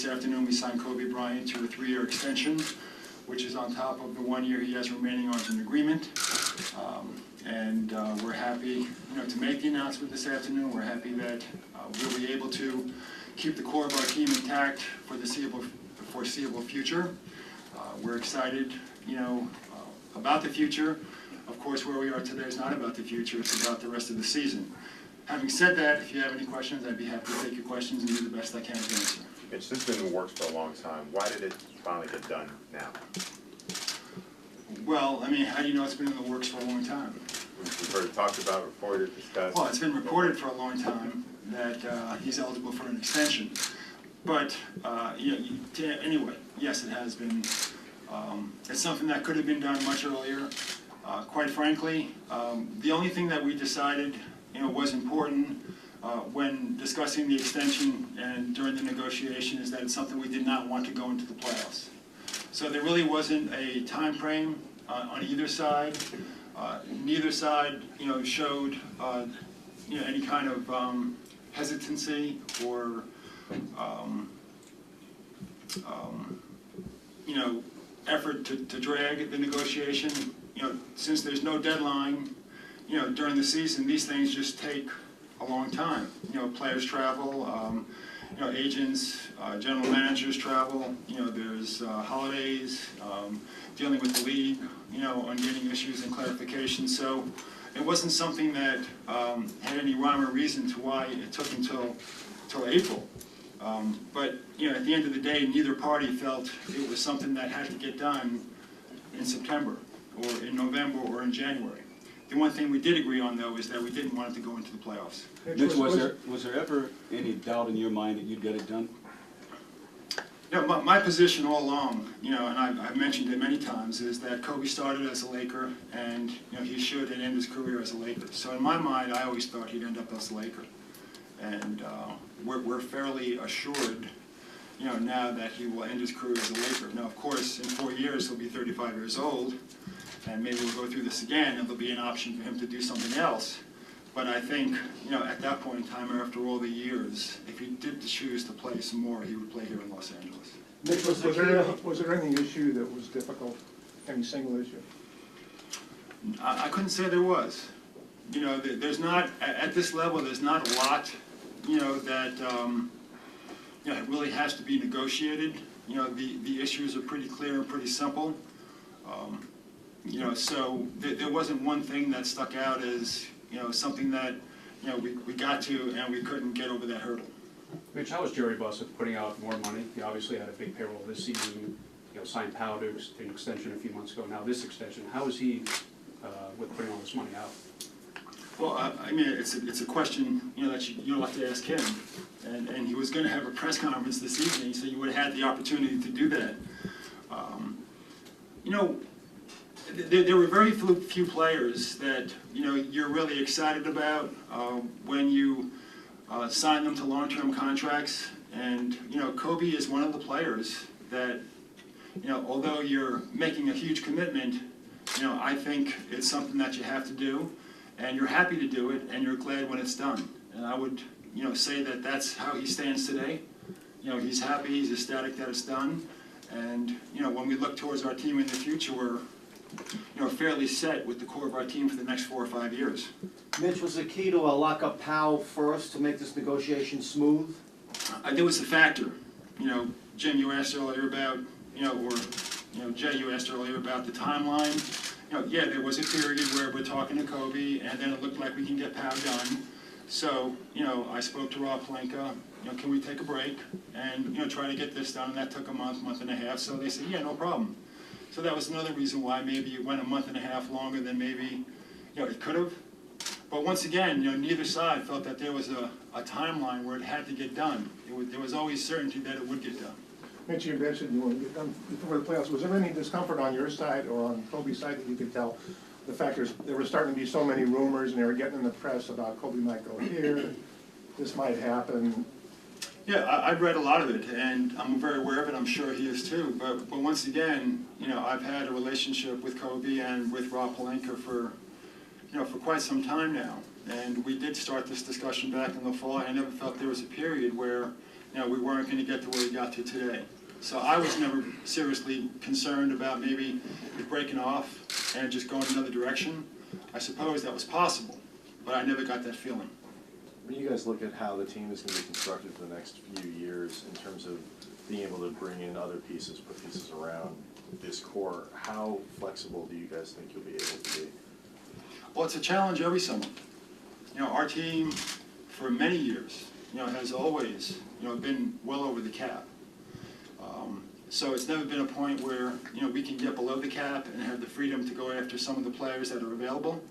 afternoon we signed Kobe Bryant to a 3-year extension, which is on top of the 1 year he has remaining on an agreement. We're happy, to make the announcement this afternoon. We're happy that we'll be able to keep the core of our team intact for the foreseeable future. We're excited, about the future. Of course, where we are today is not about the future, it's about the rest of the season. Having said that, if you have any questions, I'd be happy to take your questions and do the best I can to answer. Mitch, this has been in the works for a long time. Why did it finally get done now? Well, I mean, how do you know it's been in the works for a long time? We've heard it talked about, reported, discussed. Well, it's been reported for a long time that he's eligible for an extension. But, anyway, yes, it has been. It's something that could have been done much earlier. Quite frankly, the only thing that we decided, was important when discussing the extension and during the negotiation is that it's something we did not want to go into the playoffs. So there really wasn't a time frame on either side. Neither side, showed, any kind of hesitancy or, effort to drag the negotiation. Since there's no deadline, during the season, these things just take a long time. Players travel, agents, general managers travel, there's holidays, dealing with the league, on getting issues and clarification. So it wasn't something that had any rhyme or reason to why it took until April. But at the end of the day, neither party felt it was something that had to get done in September or in November or in January. The one thing we did agree on, though, is that we didn't want it to go into the playoffs. Mitch, was there ever any doubt in your mind that you'd get it done? My position all along, and I've mentioned it many times, is that Kobe started as a Laker, and he should end his career as a Laker. So in my mind, I always thought he'd end up as a Laker, and we're fairly assured, now that he will end his career as a Laker. Now, of course, in 4 years he'll be 35 years old, and maybe we'll go through this again, and there'll be an option for him to do something else. But I think, at that point in time, after all the years, if he did choose to play some more, he would play here in Los Angeles. Mitch, was there any issue that was difficult? Any single issue? I couldn't say there was. There's not, at this level, there's not a lot, that it really has to be negotiated. The issues are pretty clear and pretty simple. So there wasn't one thing that stuck out as, something that, we got to and we couldn't get over that hurdle. Mitch, how was Jerry Buss with putting out more money? He obviously had a big payroll this season, signed Powell to an extension a few months ago, now this extension. How is he with putting all this money out? Well, I mean, it's a question, that you'll have to ask him. And he was going to have a press conference this evening, so you would have had the opportunity to do that. There were very few players that, you're really excited about when you sign them to long-term contracts. And, Kobe is one of the players that, although you're making a huge commitment, I think it's something that you have to do, and you're happy to do it, and you're glad when it's done. And I would, say that that's how he stands today. He's happy, he's ecstatic that it's done. And, when we look towards our team in the future, we're, fairly set with the core of our team for the next 4 or 5 years. Mitch, was the key to lock up Powell first to make this negotiation smooth? There was a factor. Jim, you asked earlier about, Jay, you asked earlier about the timeline. Yeah, there was a period where we're talking to Kobe, and then it looked like we can get Powell done. So, I spoke to Rob Pelinka, can we take a break and, try to get this done? And that took a month and a half. So they said, yeah, no problem. So that was another reason why maybe it went a month and a half longer than maybe, it could have. But once again, neither side felt that there was a timeline where it had to get done. There was always certainty that it would get done. Mitch, you mentioned you want to get done before the playoffs. Was there any discomfort on your side or on Kobe's side that you could tell? The fact is, there were starting to be so many rumors, and they were getting in the press about Kobe might go here, this might happen. Yeah, I've read a lot of it, and I'm very aware of it. I'm sure he is too. But once again, I've had a relationship with Kobe and with Rob Pelinka for quite some time now. And we did start this discussion back in the fall. I never felt there was a period where, we weren't going to get to where we got to today. So I was never seriously concerned about maybe it breaking off and just going another direction. I suppose that was possible, but I never got that feeling. When you guys look at how the team is going to be constructed for the next few years in terms of being able to bring in other pieces, put pieces around this core, how flexible do you guys think you'll be able to be? Well, it's a challenge every summer. Our team for many years, has always, been well over the cap. So it's never been a point where, we can get below the cap and have the freedom to go after some of the players that are available.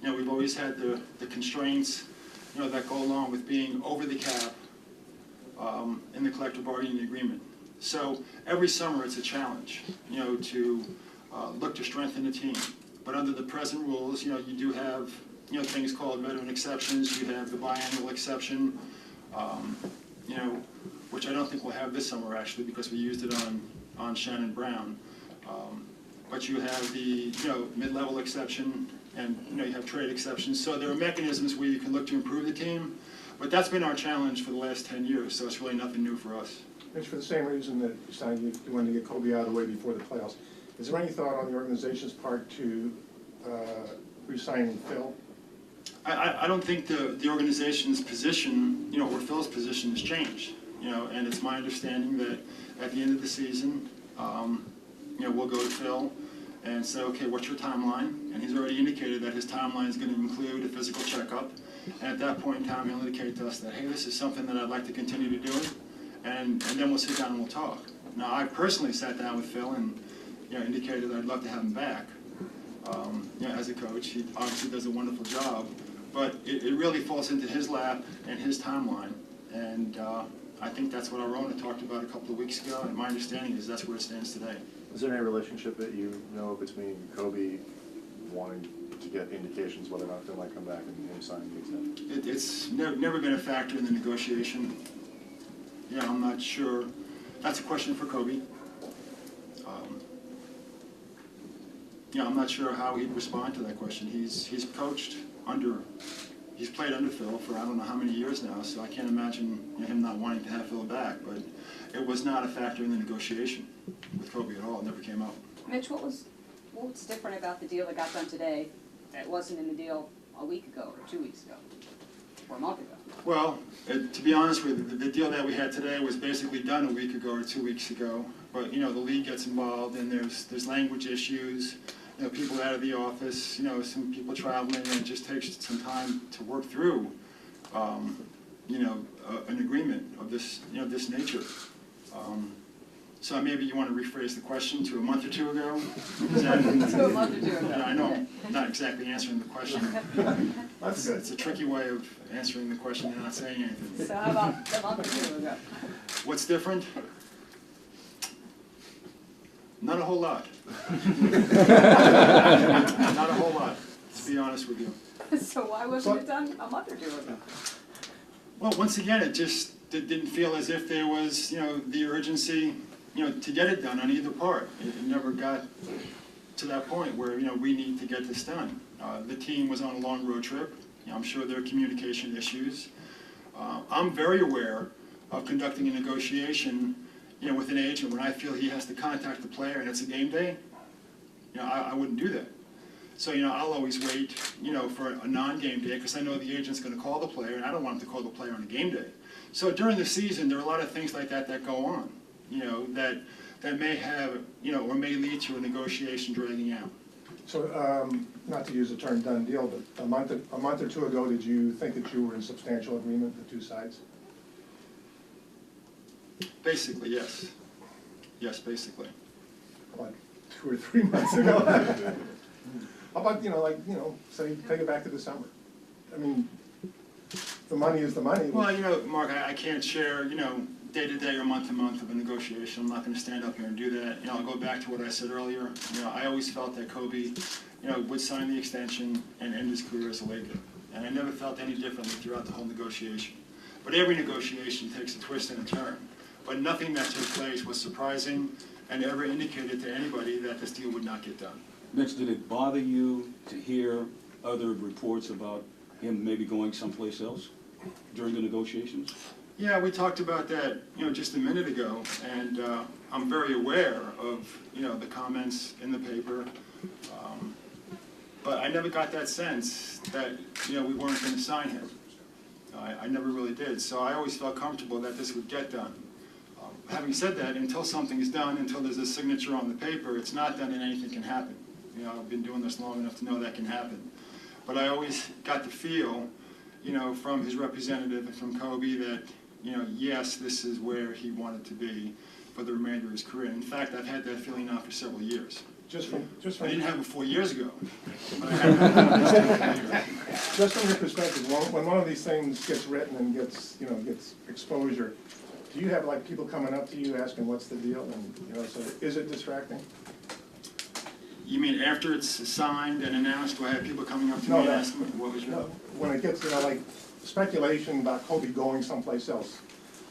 We've always had the constraints, that go along with being over the cap in the collective bargaining agreement. So every summer it's a challenge, to look to strengthen the team. But under the present rules, you do have, things called veteran exceptions. You have the biannual exception, which I don't think we'll have this summer actually because we used it on Shannon Brown. But you have the, mid-level exception and, you have trade exceptions. So there are mechanisms where you can look to improve the team. But that's been our challenge for the last 10 years, so it's really nothing new for us. Mitch, for the same reason that you decided you wanted to get Kobe out of the way before the playoffs, is there any thought on the organization's part to re-signing Phil? I don't think the organization's position, or Phil's position has changed. And it's my understanding that at the end of the season, we'll go to Phil and say, okay, what's your timeline? And he's already indicated that his timeline is going to include a physical checkup. And at that point in time, he'll indicate to us that, hey, this is something that I'd like to continue to do. And then we'll sit down and we'll talk. Now, I personally sat down with Phil and, indicated that I'd love to have him back. As a coach, he obviously does a wonderful job. But it really falls into his lap and his timeline. And I think that's what our owner talked about a couple of weeks ago. And my understanding is that's where it stands today. Is there any relationship that you know between Kobe wanting to get indications whether or not Phil might come back and him signing the extension? It's never been a factor in the negotiation. I'm not sure. That's a question for Kobe. I'm not sure how he'd respond to that question. He's coached under, he's played under Phil for I don't know how many years now, so I can't imagine him not wanting to have Phil back. But it was not a factor in the negotiation with Kobe at all. It never came up. Mitch, what's different about the deal that got done today that wasn't in the deal a week ago or 2 weeks ago or a month ago? Well, to be honest with you, the deal that we had today was basically done a week ago or 2 weeks ago. But the league gets involved and there's language issues. People out of the office, some people traveling, and it just takes some time to work through, an agreement of this, this nature. So maybe you want to rephrase the question to a month or two ago? To a month or two ago. I know, not exactly answering the question. That's good. It's a tricky way of answering the question and not saying anything. So how about a month or two ago? What's different? Not a whole lot. Not a whole lot, to be honest with you. So why wasn't it done a month or two ago? Well, once again, it just didn't feel as if there was, the urgency, to get it done on either part. It never got to that point where, we need to get this done. The team was on a long road trip. I'm sure there are communication issues. I'm very aware of conducting a negotiation, with an agent when I feel he has to contact the player and it's a game day. I wouldn't do that. So, I'll always wait, for a non-game day because I know the agent's going to call the player and I don't want him to call the player on a game day. So during the season, there are a lot of things like that that go on, that may have, or may lead to a negotiation dragging out. So, not to use the term done deal, but a month or two ago, did you think that you were in substantial agreement, the two sides? Basically, yes. Yes, basically. What, 2 or 3 months ago? How about, say, take it back to December? I mean, the money is the money. Well, Mark, I can't share, day to day or month to month of a negotiation. I'm not going to stand up here and do that. I'll go back to what I said earlier. I always felt that Kobe, would sign the extension and end his career as a Laker. And I never felt any differently throughout the whole negotiation. But every negotiation takes a twist and a turn. But nothing that took place was surprising and ever indicated to anybody that this deal would not get done. Mitch, did it bother you to hear other reports about him maybe going someplace else during the negotiations? Yeah, we talked about that, just a minute ago, and I'm very aware of, the comments in the paper. But I never got that sense that, we weren't going to sign him. I never really did, so I always felt comfortable that this would get done. Having said that, until something is done, until there's a signature on the paper, it's not done and anything can happen. I've been doing this long enough to know that can happen. But I always got the feel, from his representative and from Kobe that, yes, this is where he wanted to be for the remainder of his career. In fact, I've had that feeling now for several years. I didn't have it 4 years ago, but I had it Just from your perspective, when one of these things gets written and gets exposure, do you have like people coming up to you asking what's the deal, and so is it distracting? You mean after it's signed and announced, do I have people coming up to me No, and no. asking, what was your... No, when it gets, like speculation about Kobe going someplace else,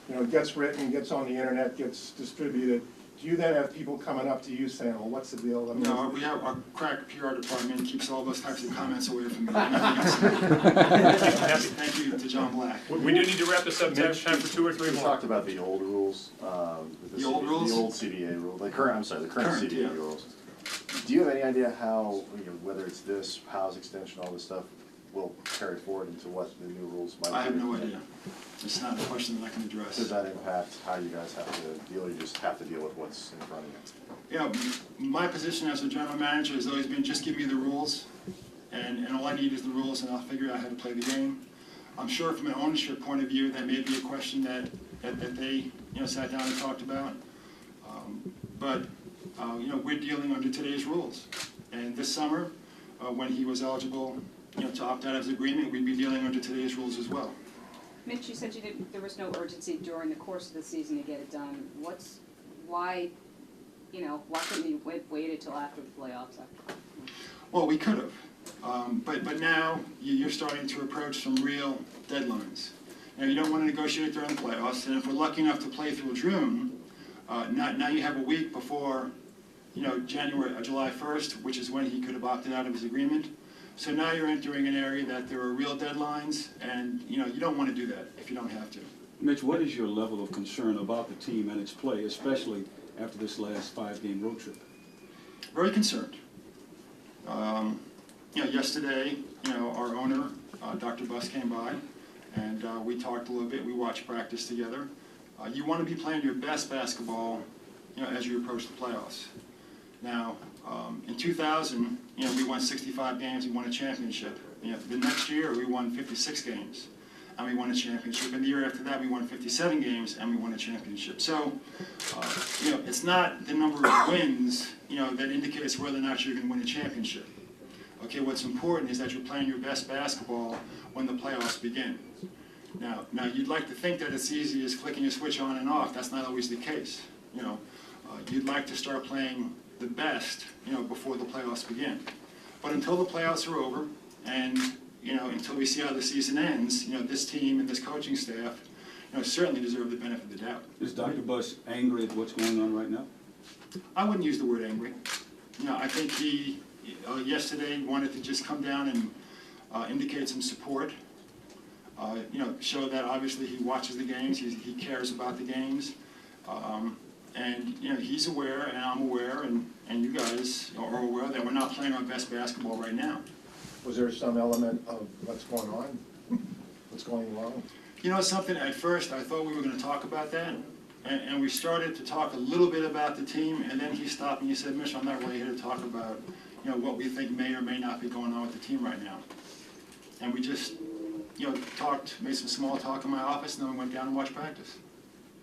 it gets written, gets on the internet, gets distributed, do you then have people coming up to you saying, well, what's the deal? I mean, No, we have, our crack PR department keeps all those types of comments away from me. Thank you to John Black. We do need to wrap this up, time for 2 or 3 We more. talked about the old rules, The old rules? The old CBA rule, the current Current, CBA yeah. rules. Do you have any idea how, whether it's this, Powell's extension, all this stuff, will carry forward into what the new rules might be? I have no idea. It's not a question that I can address. Does that impact how you guys have to deal, or you just have to deal with what's in front of you? My position as a general manager has always been just give me the rules, and all I need is the rules, and I'll figure out how to play the game. I'm sure from an ownership point of view, that may be a question that they sat down and talked about. But we're dealing under today's rules. And this summer, when he was eligible to opt out of his agreement, we'd be dealing under today's rules as well. Mitch, you said there was no urgency during the course of the season to get it done. Why couldn't you waited till after the playoffs? Well, we could have, but now you're starting to approach some real deadlines. You don't want to negotiate during the playoffs, and if we're lucky enough to play through June, now you have a week before, July 1st, which is when he could have opted out of his agreement. So now you're entering an area that there are real deadlines, and you don't want to do that if you don't have to. Mitch, what is your level of concern about the team and its play, especially after this last 5-game road trip? Very concerned. Yesterday, our owner, Dr. Buss, came by, and we talked a little bit. We watched practice together. You want to be playing your best basketball, as you approach the playoffs. Now, in 2000, we won 65 games. We won a championship. The next year, we won 56 games, and we won a championship. And the year after that, we won 57 games, and we won a championship. So, it's not the number of wins, that indicates whether or not you're going to win a championship. Okay, what's important is that you're playing your best basketball when the playoffs begin. Now you'd like to think that it's easy as flicking a switch on and off. That's not always the case. You'd like to start playing the best, before the playoffs begin. But until the playoffs are over, and until we see how the season ends, this team and this coaching staff, certainly deserve the benefit of the doubt. Is Dr. Buss angry at what's going on right now? I wouldn't use the word angry. I think he yesterday wanted to just come down and indicate some support. Show that obviously he watches the games, he cares about the games. And he's aware, and I'm aware, and you guys are aware that we're not playing our best basketball right now. Was there some element of what's going on? What's going wrong? Something, at first I thought we were going to talk about that, and we started to talk a little bit about the team, and then he stopped and he said, Mitch, I'm not really here to talk about what we think may or may not be going on with the team right now. And we just talked, made some small talk in my office, and then we went down and watched practice.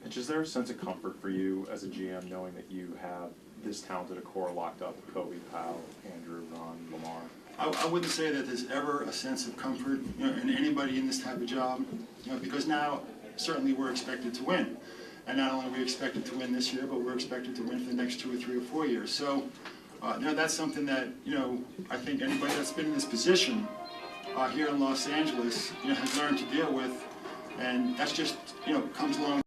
Mitch, is there a sense of comfort for you as a GM knowing that you have this talented a core locked up, Kobe, Powell, Andrew, Ron, Lamar? I wouldn't say that there's ever a sense of comfort in anybody in this type of job, because now certainly we're expected to win. And not only are we expected to win this year, but we're expected to win for the next 2 or 3 or 4 years. So that's something that I think anybody that's been in this position here in Los Angeles has learned to deal with, and that's just comes along